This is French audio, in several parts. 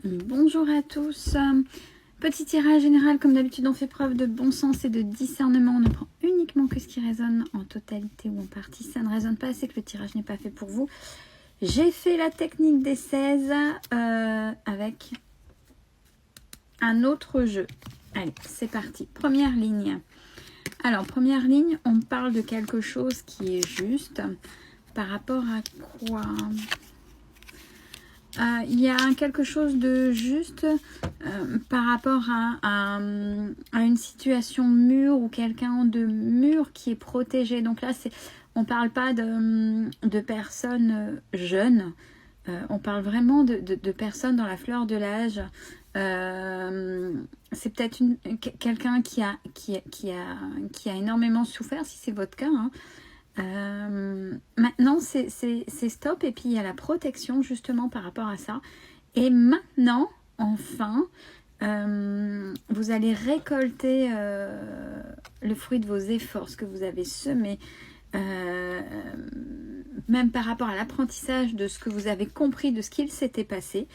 Bonjour à tous. Petit tirage général, comme d'habitude on fait preuve de bon sens et de discernement. On ne prend uniquement que ce qui résonne en totalité ou en partie. Ça ne résonne pas, c'est que le tirage n'est pas fait pour vous. J'ai fait la technique des 16 avec un autre jeu. Allez, c'est parti. Première ligne. Alors, première ligne, on parle de quelque chose qui est juste. Par rapport à quoi ? Il y a quelque chose de juste par rapport à une situation mûre ou quelqu'un de mûr qui est protégé. Donc là, on ne parle pas de personnes jeunes. On parle vraiment de personnes dans la fleur de l'âge. C'est peut-être quelqu'un qui a énormément souffert, si c'est votre cas, hein. Maintenant c'est stop, et puis il y a la protection justement par rapport à ça, et maintenant enfin vous allez récolter le fruit de vos efforts, ce que vous avez semé, même par rapport à l'apprentissage de ce que vous avez compris de ce qu'il s'était passé,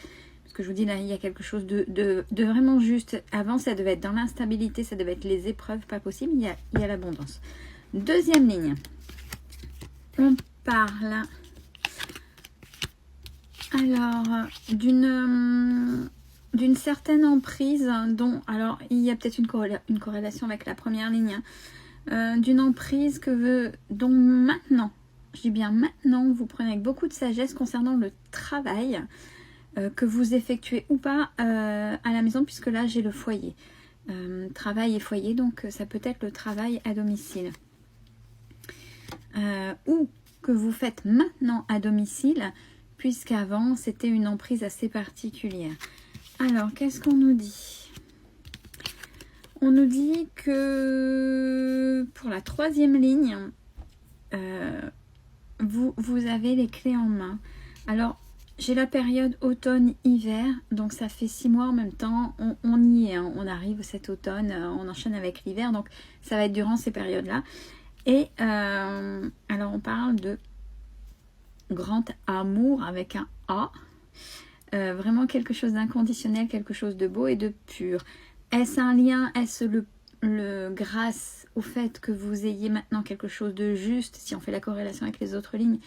parce que je vous dis là il y a quelque chose de vraiment juste. Avant ça devait être dans l'instabilité, ça devait être les épreuves, pas possible. Il y a l'abondance. Deuxième ligne, on parle alors d'une certaine emprise dont, alors il y a peut-être une corrélation avec la première ligne, hein, d'une emprise dont maintenant, je dis bien maintenant, vous prenez avec beaucoup de sagesse concernant le travail que vous effectuez ou pas à la maison, puisque là j'ai le foyer, travail et foyer, donc ça peut être le travail à domicile. Ou que vous faites maintenant à domicile, puisqu'avant c'était une emprise assez particulière. Alors, qu'est-ce qu'on nous dit? On nous dit que pour la troisième ligne, vous avez les clés en main. Alors, j'ai la période automne-hiver, donc ça fait 6 mois en même temps. On y est, hein, on arrive cet automne, on enchaîne avec l'hiver, donc ça va être durant ces périodes-là. Et alors on parle de grand amour avec un A, vraiment quelque chose d'inconditionnel, quelque chose de beau et de pur. Est-ce un lien? Est-ce grâce au fait que vous ayez maintenant quelque chose de juste, si on fait la corrélation avec les autres lignes,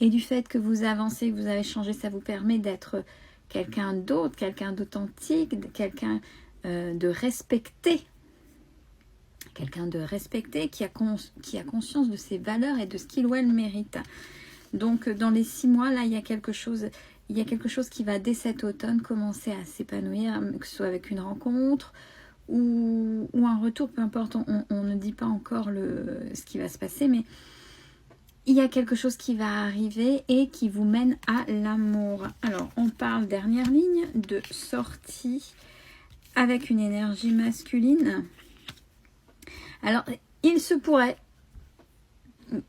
et du fait que vous avancez, que vous avez changé, ça vous permet d'être quelqu'un d'autre, quelqu'un d'authentique, quelqu'un de respecté. Quelqu'un de respecté qui a conscience de ses valeurs et de ce qu'il ou elle mérite. Donc dans les 6 mois, là, il y a quelque chose qui va dès cet automne commencer à s'épanouir, que ce soit avec une rencontre ou un retour, peu importe, on ne dit pas encore ce qui va se passer, mais il y a quelque chose qui va arriver et qui vous mène à l'amour. Alors on parle, dernière ligne, de sortie avec une énergie masculine. Alors, il se pourrait,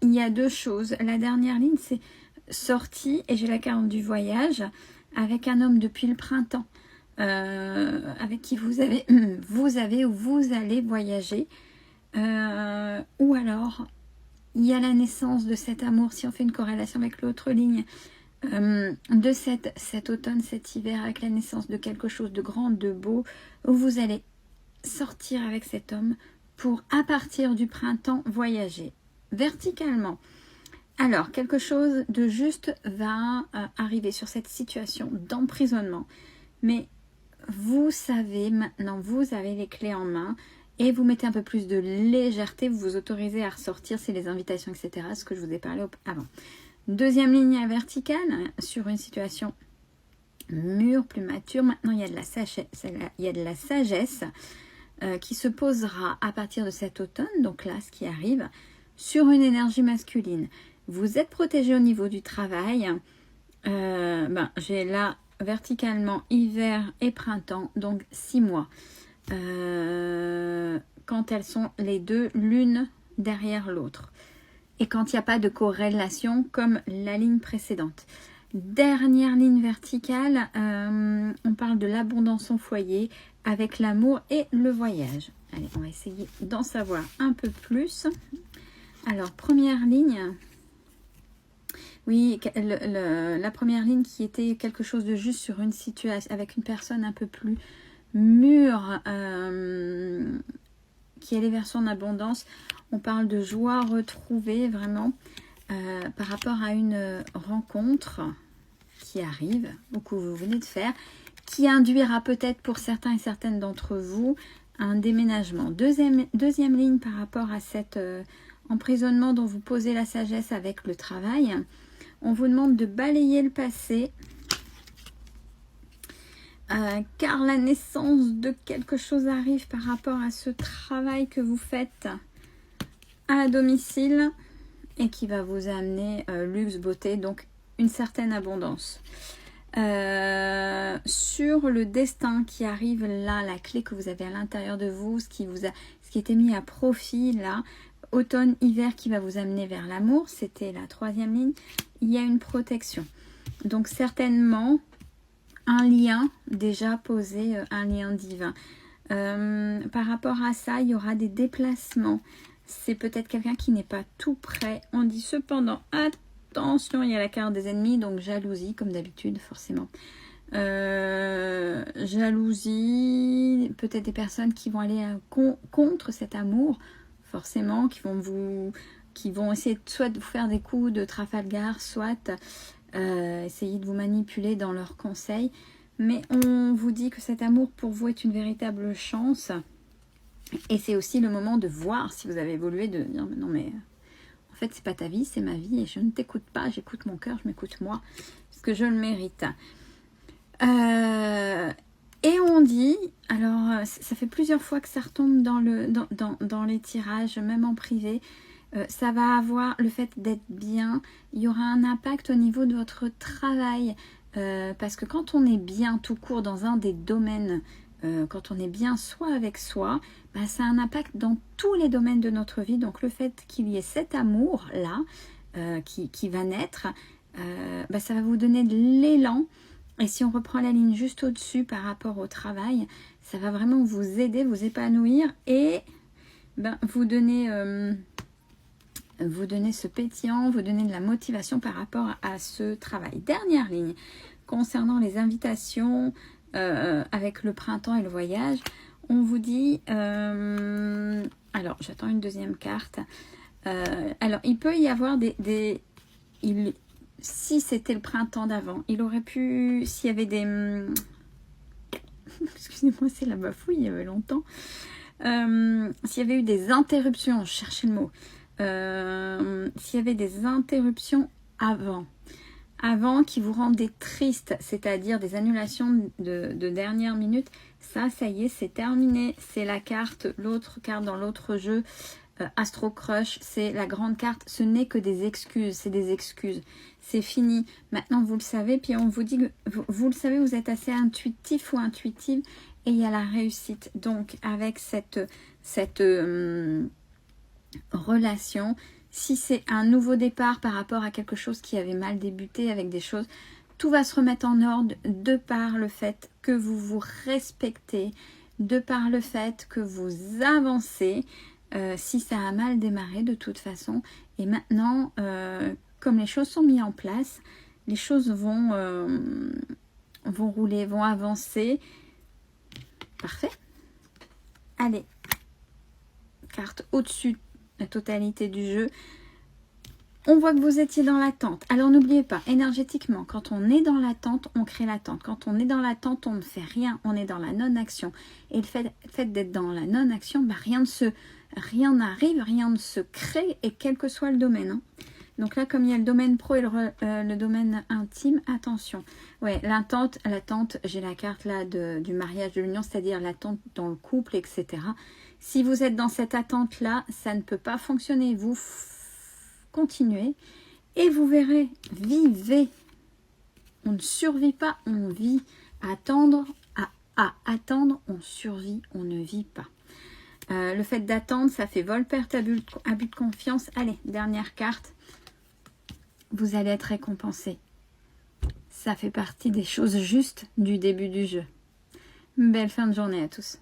il y a deux choses. La dernière ligne, c'est sortie, et j'ai la carte du voyage, avec un homme depuis le printemps, avec qui vous allez voyager. Ou alors, il y a la naissance de cet amour, si on fait une corrélation avec l'autre ligne, de cet automne, cet hiver, avec la naissance de quelque chose de grand, de beau, où vous allez sortir avec cet homme, pour, à partir du printemps, voyager verticalement. Alors, quelque chose de juste va arriver sur cette situation d'emprisonnement. Mais vous savez maintenant, vous avez les clés en main et vous mettez un peu plus de légèreté, vous vous autorisez à ressortir, c'est les invitations, etc. Ce que je vous ai parlé avant. Deuxième ligne verticale, sur une situation mûre, plus mature. Maintenant, il y a de la sagesse. Qui se posera à partir de cet automne, donc là, ce qui arrive, sur une énergie masculine. Vous êtes protégé au niveau du travail. J'ai là, verticalement, hiver et printemps, donc 6 mois. Quand elles sont les deux, l'une derrière l'autre. Et quand il n'y a pas de corrélation, comme la ligne précédente. Dernière ligne verticale, on parle de l'abondance au foyer avec l'amour et le voyage. Allez, on va essayer d'en savoir un peu plus. Alors, première ligne, Oui, la première ligne qui était quelque chose de juste sur une situation, avec une personne un peu plus mûre, qui allait vers son abondance. On parle de joie retrouvée, vraiment, par rapport à une rencontre qui arrive, ou que vous venez de faire, qui induira peut-être pour certains et certaines d'entre vous un déménagement. Deuxième ligne par rapport à cet emprisonnement dont vous posez la sagesse avec le travail. On vous demande de balayer le passé, car la naissance de quelque chose arrive par rapport à ce travail que vous faites à domicile et qui va vous amener luxe, beauté, donc une certaine abondance. Sur le destin qui arrive là, la clé que vous avez à l'intérieur de vous, ce qui était mis à profit là, automne, hiver qui va vous amener vers l'amour, c'était la troisième ligne, il y a une protection. Donc certainement un lien déjà posé, un lien divin. Par rapport à ça, il y aura des déplacements. C'est peut-être quelqu'un qui n'est pas tout prêt. On dit cependant, attention, il y a la carte des ennemis, donc jalousie, comme d'habitude, forcément. Jalousie, peut-être des personnes qui vont aller contre cet amour, forcément, qui vont essayer soit de vous faire des coups de Trafalgar, soit essayer de vous manipuler dans leurs conseils. Mais on vous dit que cet amour pour vous est une véritable chance. Et c'est aussi le moment de voir si vous avez évolué, de dire non mais en fait c'est pas ta vie, c'est ma vie et je ne t'écoute pas, j'écoute mon cœur, je m'écoute moi, parce que je le mérite. Et on dit, alors ça fait plusieurs fois que ça retombe dans les tirages, même en privé, ça va avoir le fait d'être bien, il y aura un impact au niveau de votre travail, parce que quand on est bien tout court dans un des domaines, quand on est bien soi avec soi, bah, ça a un impact dans tous les domaines de notre vie. Donc le fait qu'il y ait cet amour-là qui va naître, bah, ça va vous donner de l'élan. Et si on reprend la ligne juste au-dessus par rapport au travail, ça va vraiment vous aider, vous épanouir et ben, vous donner ce pétillant, vous donner de la motivation par rapport à ce travail. Dernière ligne, concernant les invitations, avec le printemps et le voyage, on vous dit, alors j'attends une deuxième carte, alors il peut y avoir si c'était le printemps d'avant, il aurait pu, s'il y avait des, excusez-moi c'est la bafouille, il y avait longtemps, s'il y avait eu des interruptions, je cherchais le mot, s'il y avait des interruptions avant qui vous rendaient triste, c'est-à-dire des annulations de dernière minute, ça y est, c'est terminé. C'est la carte, l'autre carte dans l'autre jeu, Astro Crush, c'est la grande carte. Ce n'est que des excuses, c'est des excuses. C'est fini. Maintenant, vous le savez, puis on vous dit que vous le savez, vous êtes assez intuitif ou intuitive et il y a la réussite. Donc, avec cette relation, si c'est un nouveau départ par rapport à quelque chose qui avait mal débuté avec des choses, tout va se remettre en ordre de par le fait que vous vous respectez, de par le fait que vous avancez, si ça a mal démarré de toute façon. Et maintenant, comme les choses sont mises en place, les choses vont rouler, vont avancer. Parfait. Allez, carte au-dessus la totalité du jeu. On voit que vous étiez dans l'attente. Alors n'oubliez pas, énergétiquement, quand on est dans l'attente, on crée l'attente. Quand on est dans l'attente, on ne fait rien. On est dans la non-action. Et le fait d'être dans la non-action, bah, rien n'arrive, rien ne se crée, et quel que soit le domaine. Hein. Donc là, comme il y a le domaine pro et le domaine intime, attention. Ouais, l'attente, j'ai la carte là du mariage, de l'union, c'est-à-dire l'attente dans le couple, etc. Si vous êtes dans cette attente-là, ça ne peut pas fonctionner. Vous continuez et vous verrez, vivez. On ne survit pas, on vit. Attendre, à attendre, on survit, on ne vit pas. Le fait d'attendre, ça fait vol, perte, abus de confiance. Allez, dernière carte. Vous allez être récompensé. Ça fait partie des choses justes du début du jeu. Belle fin de journée à tous.